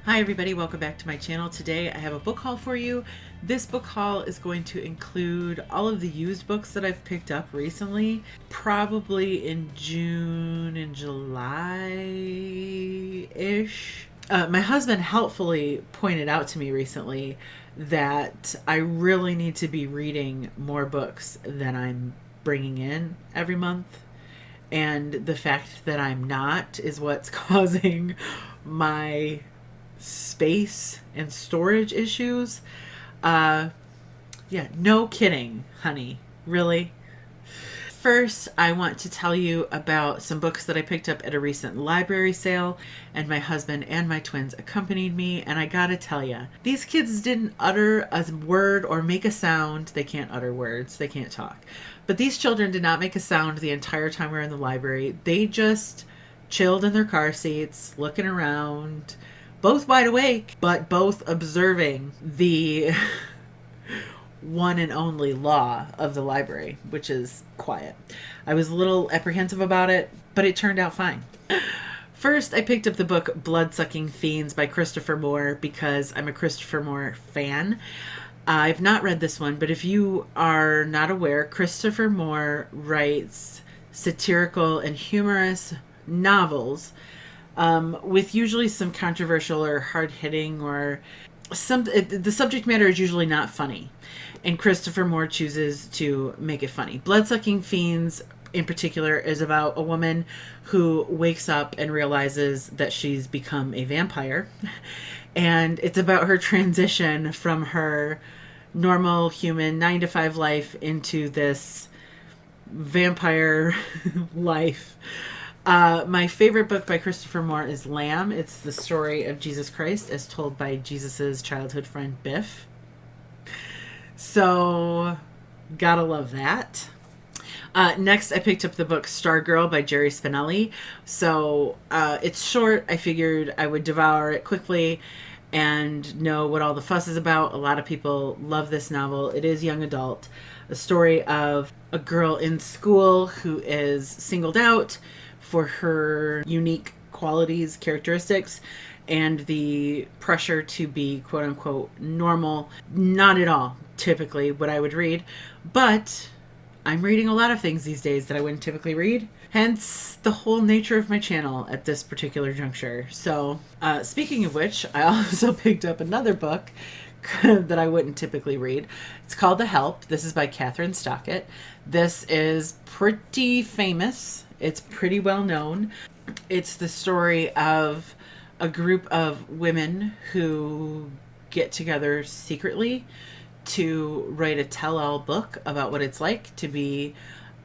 Hi everybody, welcome back to my channel. Today I have a book haul for you. This book haul is going to include all of the used books that I've picked up recently, probably in June and July-ish. My husband helpfully pointed out to me recently that I really need to be reading more books than I'm bringing in every month. And the fact that I'm not is what's causing my space and storage issues. Yeah, no kidding, honey. Really? First, I want to tell you about some books that I picked up at a recent library sale, and my husband and my twins accompanied me, and I gotta tell you, these kids didn't utter a word or make a sound. They can't utter words, they can't talk. But these children did not make a sound the entire time we were in the library. They just chilled in their car seats, looking around, both wide awake, but both observing the one and only law of the library, which is quiet. I was a little apprehensive about it, but it turned out fine. First, I picked up the book Blood-Sucking Fiends by Christopher Moore because I'm a Christopher Moore fan. I've not read this one, but if you are not aware, Christopher Moore writes satirical and humorous novels with usually some controversial or hard-hitting or the subject matter is usually not funny, and Christopher Moore chooses to make it funny. Blood-Sucking Fiends in particular is about a woman who wakes up and realizes that she's become a vampire, and it's about her transition from her normal human 9-to-5 life into this vampire life. My favorite book by Christopher Moore is Lamb. It's the story of Jesus Christ as told by Jesus's childhood friend Biff. So, gotta love that. Next, I picked up the book Stargirl by Jerry Spinelli. So, it's short. I figured I would devour it quickly and know what all the fuss is about. A lot of people love this novel. It is young adult. A story of a girl in school who is singled out for her unique qualities, characteristics, and the pressure to be quote-unquote normal. Not at all typically what I would read, but I'm reading a lot of things these days that I wouldn't typically read, hence the whole nature of my channel at this particular juncture. So speaking of which, I also picked up another book that I wouldn't typically read. It's called The Help. This is by Catherine Stockett. This is pretty famous. It's pretty well known. It's the story of a group of women who get together secretly to write a tell-all book about what it's like to be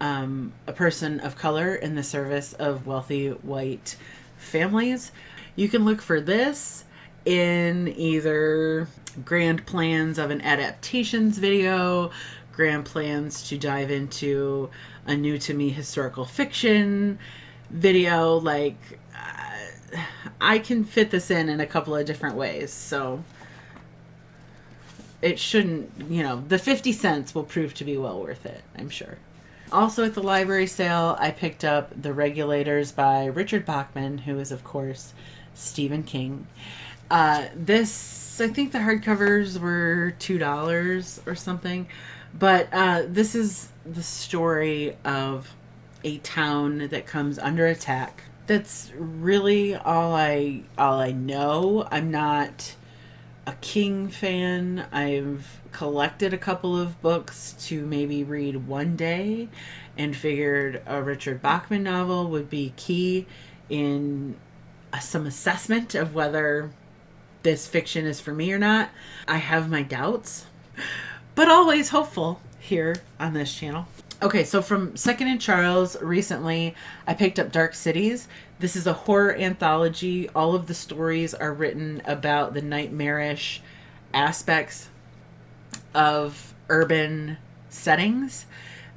a person of color in the service of wealthy white families. You can look for this in either grand plans of an adaptations video, grand plans to dive into a new to me historical fiction video. Like, I can fit this in a couple of different ways, so it shouldn't, the 50 cents will prove to be well worth it, I'm sure. Also at the library sale, I picked up The Regulators by Richard Bachman, who is, of course, Stephen King. This, I think the hardcovers were $2 or something, but this is the story of a town that comes under attack. That's really all I know. I'm not a King fan. I've collected a couple of books to maybe read one day and figured a Richard Bachman novel would be key in some assessment of whether this fiction is for me or not. I have my doubts, but always hopeful here on this channel. Okay, so from Second and Charles, recently I picked up Dark Cities. This is a horror anthology. All of the stories are written about the nightmarish aspects of urban settings.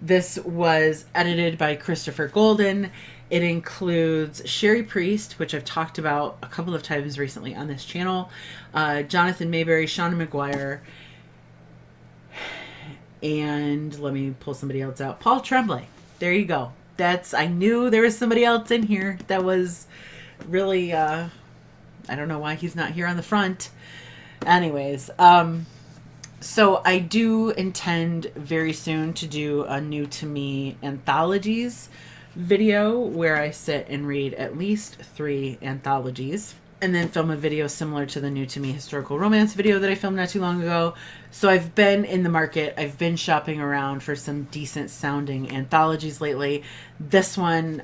This was edited by Christopher Golden. It includes Sherry Priest, which I've talked about a couple of times recently on this channel, Jonathan Mayberry, Shauna McGuire, and let me pull somebody else out. Paul Tremblay. There you go. I knew there was somebody else in here that was really I don't know why he's not here on the front. Anyways, so I do intend very soon to do a new to me anthologies video where I sit and read at least 3 anthologies and then film a video similar to the new to me historical romance video that I filmed not too long ago. So I've been in the market. I've been shopping around for some decent sounding anthologies lately. This one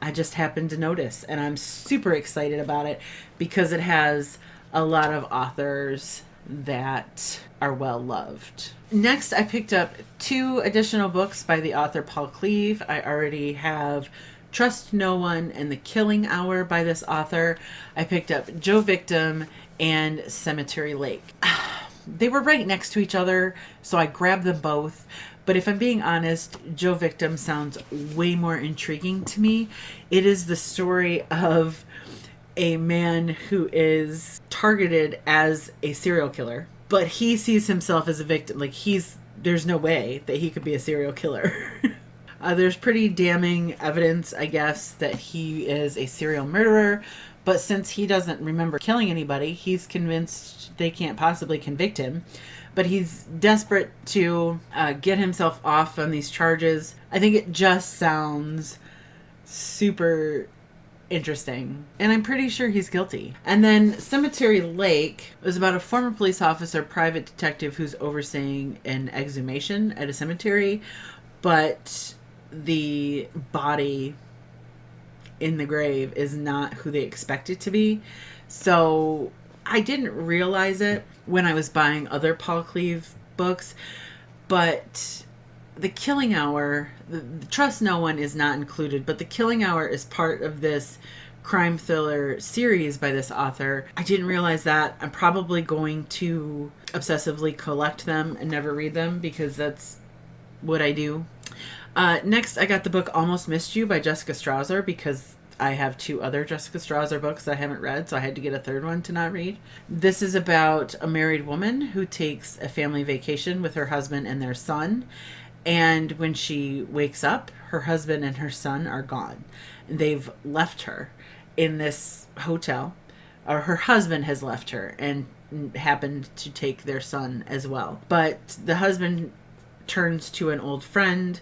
I just happened to notice, and I'm super excited about it because it has a lot of authors that are well loved. Next, I picked up 2 additional books by the author Paul Cleave. I already have Trust No One and The Killing Hour by this author. I picked up Joe Victim and Cemetery Lake. They were right next to each other, so I grabbed them both. But if I'm being honest, Joe Victim sounds way more intriguing to me. It is the story of a man who is targeted as a serial killer, but he sees himself as a victim. Like, there's no way that he could be a serial killer. There's pretty damning evidence, I guess, that he is a serial murderer, but since he doesn't remember killing anybody, he's convinced they can't possibly convict him. But he's desperate to get himself off on these charges. I think it just sounds super interesting. And I'm pretty sure he's guilty. And then Cemetery Lake was about a former police officer, private detective who's overseeing an exhumation at a cemetery, but the body in the grave is not who they expect it to be. So I didn't realize it when I was buying other Paul Cleave books, but The Killing Hour, the Trust No One is not included, but The Killing Hour is part of this crime thriller series by this author. I didn't realize that. I'm probably going to obsessively collect them and never read them because that's what I do. Next, I got the book Almost Missed You by Jessica Strouser because I have 2 other Jessica Strouser books I haven't read, so I had to get a 3rd one to not read. This is about a married woman who takes a family vacation with her husband and their son. And when she wakes up, her husband and her son are gone. They've left her in this hotel, or her husband has left her and happened to take their son as well. But the husband turns to an old friend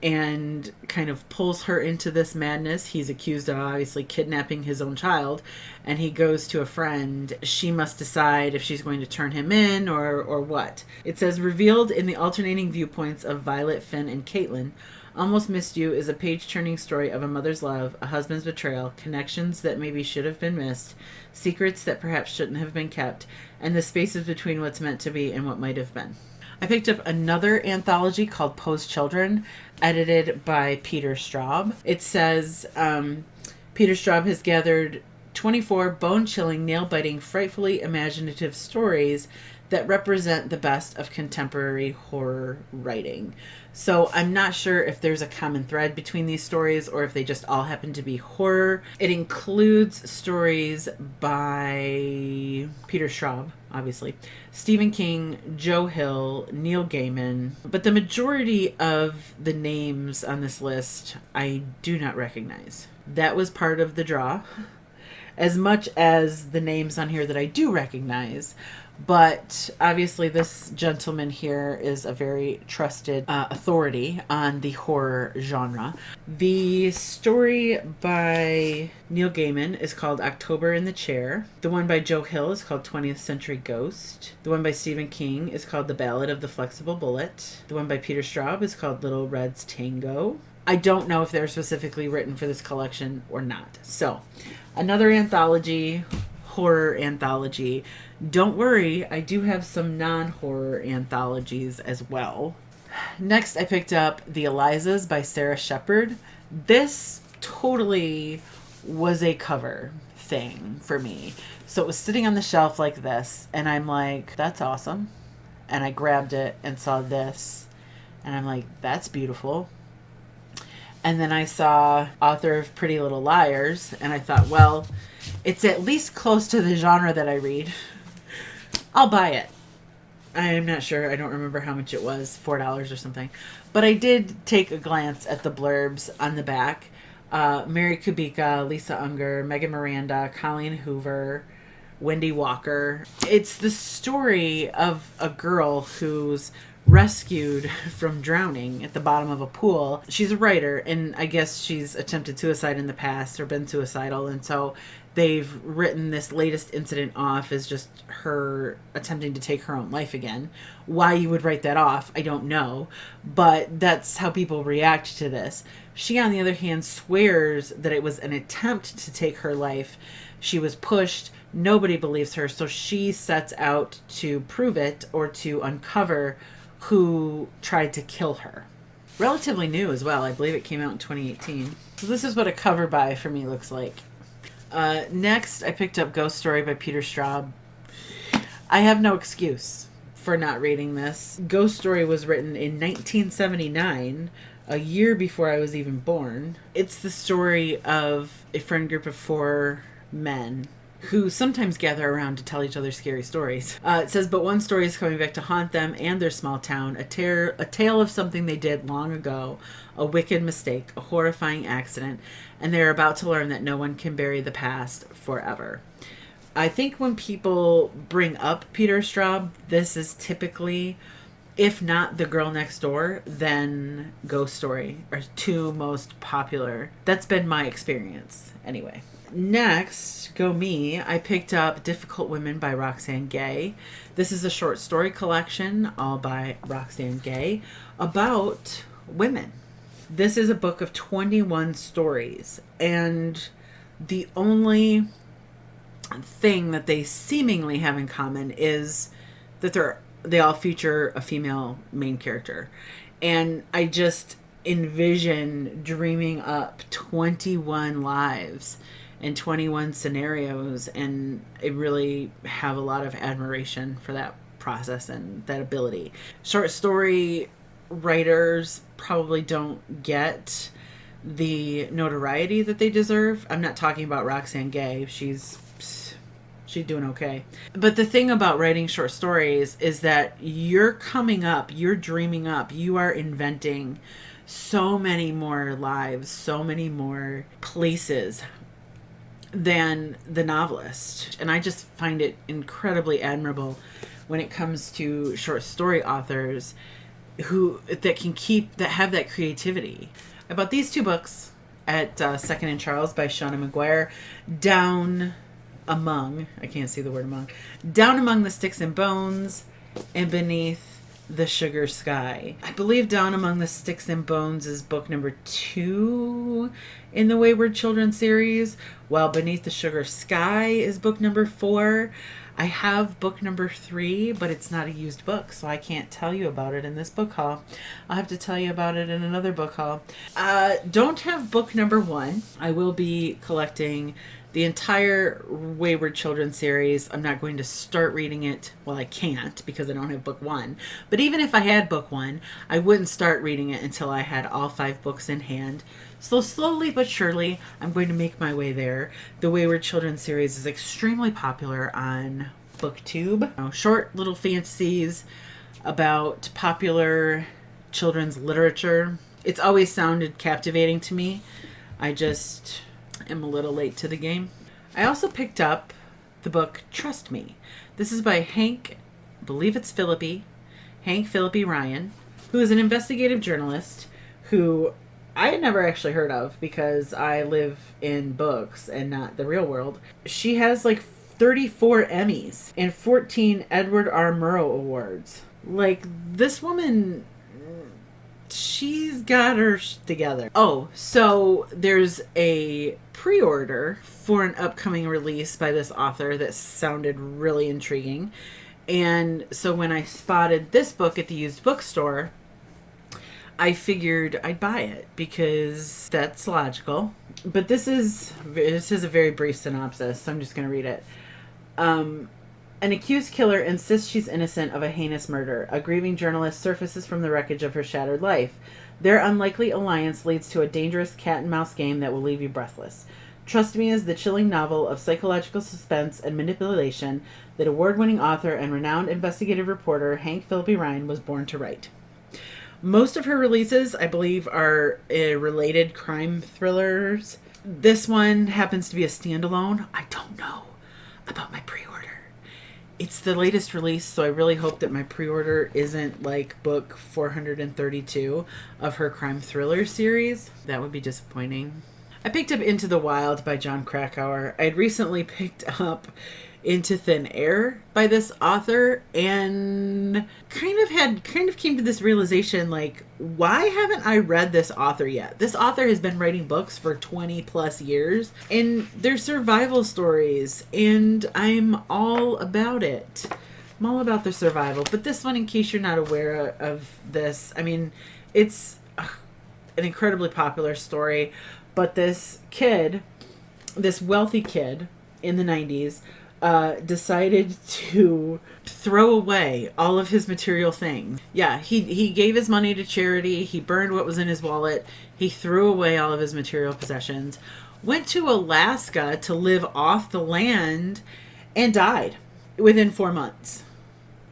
and kind of pulls her into this madness. He's accused of obviously kidnapping his own child, and he goes to a friend. She must decide if she's going to turn him in or what. It says, revealed in the alternating viewpoints of Violet, Finn, and Caitlin, Almost Missed You is a page-turning story of a mother's love, a husband's betrayal, connections that maybe should have been missed, secrets that perhaps shouldn't have been kept, and the spaces between what's meant to be and what might have been. I picked up another anthology called Poe's Children, edited by Peter Straub. It says, Peter Straub has gathered 24 bone-chilling, nail-biting, frightfully imaginative stories that represent the best of contemporary horror writing. So I'm not sure if there's a common thread between these stories or if they just all happen to be horror. It includes stories by Peter Straub, obviously, Stephen King, Joe Hill, Neil Gaiman, but the majority of the names on this list I do not recognize. That was part of the draw, as much as the names on here that I do recognize. But obviously this gentleman here is a very trusted authority on the horror genre. The story by Neil Gaiman is called October in the Chair. The one by Joe Hill is called 20th Century Ghost. The one by Stephen King is called The Ballad of the Flexible Bullet. The one by Peter Straub is called Little Red's Tango. I don't know if they're specifically written for this collection or not. So, another anthology, horror anthology. Don't worry, I do have some non-horror anthologies as well. Next, I picked up The Elizas by Sarah Shepard. This totally was a cover thing for me. So it was sitting on the shelf like this, and I'm like, that's awesome. And I grabbed it and saw this, and I'm like, that's beautiful. And then I saw author of Pretty Little Liars, and I thought, well, it's at least close to the genre that I read. I'll buy it. I'm not sure. I don't remember how much it was. $4 or something. But I did take a glance at the blurbs on the back. Mary Kubica, Lisa Unger, Megan Miranda, Colleen Hoover, Wendy Walker. It's the story of a girl who's rescued from drowning at the bottom of a pool. She's a writer, and I guess she's attempted suicide in the past or been suicidal, and so they've written this latest incident off as just her attempting to take her own life again. Why you would write that off, I don't know, but that's how people react to this. She, on the other hand, swears that it was an attempt to take her life. She was pushed. Nobody believes her, so she sets out to prove it or to uncover who tried to kill her. Relatively new as well. I believe it came out in 2018. So this is what a cover by for me looks like. Next, I picked up Ghost Story by Peter Straub. I have no excuse for not reading this. Ghost Story was written in 1979, a year before I was even born. It's the story of a friend group of 4 men who sometimes gather around to tell each other scary stories. It says, but one story is coming back to haunt them and their small town, a tale of something they did long ago, a wicked mistake, a horrifying accident, and they're about to learn that no one can bury the past forever. I think when people bring up Peter Straub, this is typically, if not The Girl Next Door, then Ghost Story are 2 most popular. That's been my experience anyway. Next, go me, I picked up Difficult Women by Roxane Gay. This is a short story collection, all by Roxane Gay, about women. This is a book of 21 stories, and the only thing that they seemingly have in common is that they all feature a female main character. And I just envision dreaming up 21 lives and 21 scenarios, and I really have a lot of admiration for that process and that ability. Short story writers probably don't get the notoriety that they deserve. I'm not talking about Roxane Gay. She's doing okay. But the thing about writing short stories is that you're coming up, you're dreaming up, you are inventing so many more lives, so many more places than the novelist. And I just find it incredibly admirable when it comes to short story authors that have that creativity. I bought these 2 books at Second and Charles by Shauna McGuire. Down Among the Sticks and Bones and Beneath the Sugar Sky. I believe Down Among the Sticks and Bones is book number 2 in the Wayward Children series, while Beneath the Sugar Sky is book number 4. I have book number 3, but it's not a used book, so I can't tell you about it in this book haul. I'll have to tell you about it in another book haul. Don't have book number 1. I will be collecting the entire Wayward Children series. I'm not going to start reading it. Well, I can't because I don't have book 1. But even if I had book 1, I wouldn't start reading it until I had all 5 books in hand. So slowly but surely, I'm going to make my way there. The Wayward Children series is extremely popular on BookTube. Short little fantasies about popular children's literature. It's always sounded captivating to me. I just am a little late to the game. I also picked up the book Trust Me. This is by Hank Phillippe Ryan, who is an investigative journalist who I had never actually heard of because I live in books and not the real world. She has like 34 Emmys and 14 Edward R. Murrow Awards. Like, this woman, she's got her together. Oh, so there's a pre-order for an upcoming release by this author that sounded really intriguing. And so when I spotted this book at the used bookstore, I figured I'd buy it because that's logical. But this is a very brief synopsis, so I'm just going to read it. An accused killer insists she's innocent of a heinous murder. A grieving journalist surfaces from the wreckage of her shattered life. Their unlikely alliance leads to a dangerous cat-and-mouse game that will leave you breathless. Trust Me is the chilling novel of psychological suspense and manipulation that award-winning author and renowned investigative reporter Hank Phillippe Ryan was born to write. Most of her releases, I believe, are related crime thrillers. This one happens to be a standalone. I don't know about my pre-order. It's the latest release, so I really hope that my pre-order isn't like book 432 of her crime thriller series. That would be disappointing. I picked up Into the Wild by Jon Krakauer. I had recently picked up Into Thin Air by this author and kind of came to this realization, like, why haven't I read this author yet? This author has been writing books for 20 plus years, and they're survival stories, and I'm all about it. I'm all about the survival. But this one, in case you're not aware of this, I mean, it's an incredibly popular story, but this kid, this wealthy kid in the 90s, decided to throw away all of his material things. Yeah, he gave his money to charity. He burned what was in his wallet. He threw away all of his material possessions, went to Alaska to live off the land, and died within 4 months.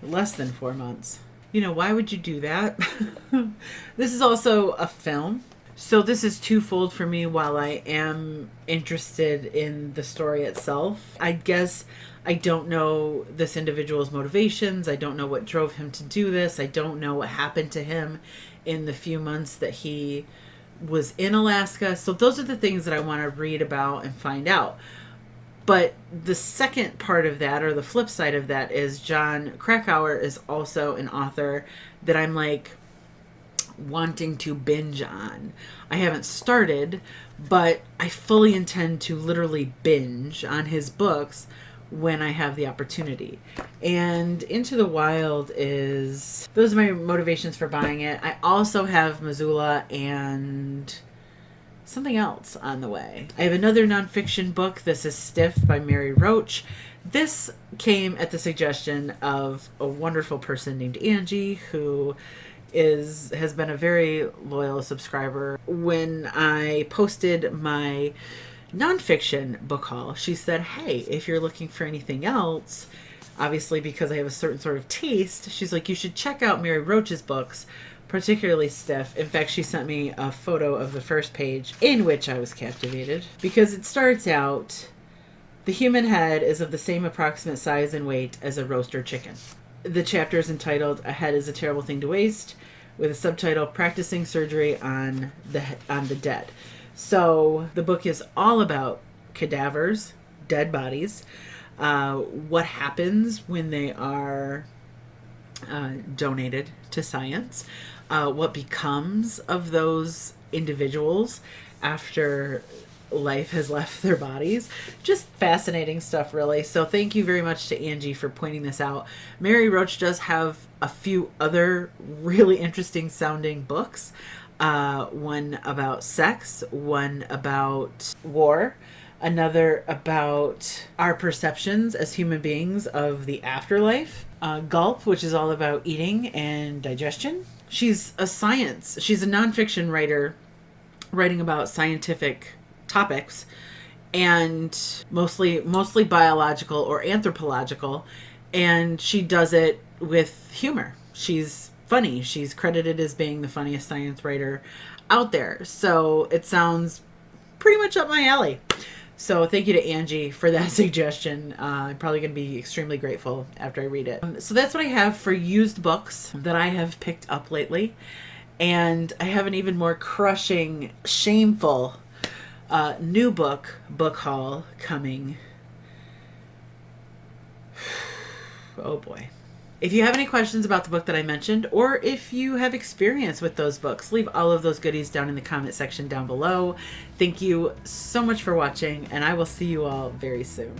Less than 4 months. You know, why would you do that? This is also a film. So this is twofold for me. While I am interested in the story itself, I guess I don't know this individual's motivations. I don't know what drove him to do this. I don't know what happened to him in the few months that he was in Alaska. So those are the things that I want to read about and find out. But the second part of that, or the flip side of that, is Jon Krakauer is also an author that I'm like wanting to binge on. I haven't started, but I fully intend to literally binge on his books when I have the opportunity. And Into the Wild is, those are my motivations for buying it. I also have Missoula and something else on the way. I have another nonfiction book. This is Stiff by Mary Roach. This came at the suggestion of a wonderful person named Angie, who has been a very loyal subscriber. When I posted my nonfiction book haul, she said, hey, if you're looking for anything else, obviously because I have a certain sort of taste, she's like, you should check out Mary Roach's books, particularly Stiff. In fact, she sent me a photo of the first page, in which I was captivated, because it starts out, the human head is of the same approximate size and weight as a roaster chicken. The chapter is entitled A Head is a Terrible Thing to Waste, with a subtitle Practicing Surgery on the Dead. So the book is all about cadavers, dead bodies, what happens when they are donated to science, what becomes of those individuals after life has left their bodies. Just fascinating stuff, really. So thank you very much to Angie for pointing this out. Mary Roach does have a few other really interesting sounding books. One about sex, one about war, another about our perceptions as human beings of the afterlife. Gulp, which is all about eating and digestion. She's a nonfiction writer writing about scientific topics, and mostly biological or anthropological, and she does it with humor. She's funny. She's credited as being the funniest science writer out there. So it sounds pretty much up my alley. So thank you to Angie for that suggestion. I'm probably going to be extremely grateful after I read it. So that's what I have for used books that I have picked up lately. And I have an even more crushing, shameful new book haul coming. Oh boy. If you have any questions about the book that I mentioned, or if you have experience with those books, leave all of those goodies down in the comment section down below. Thank you so much for watching, and I will see you all very soon.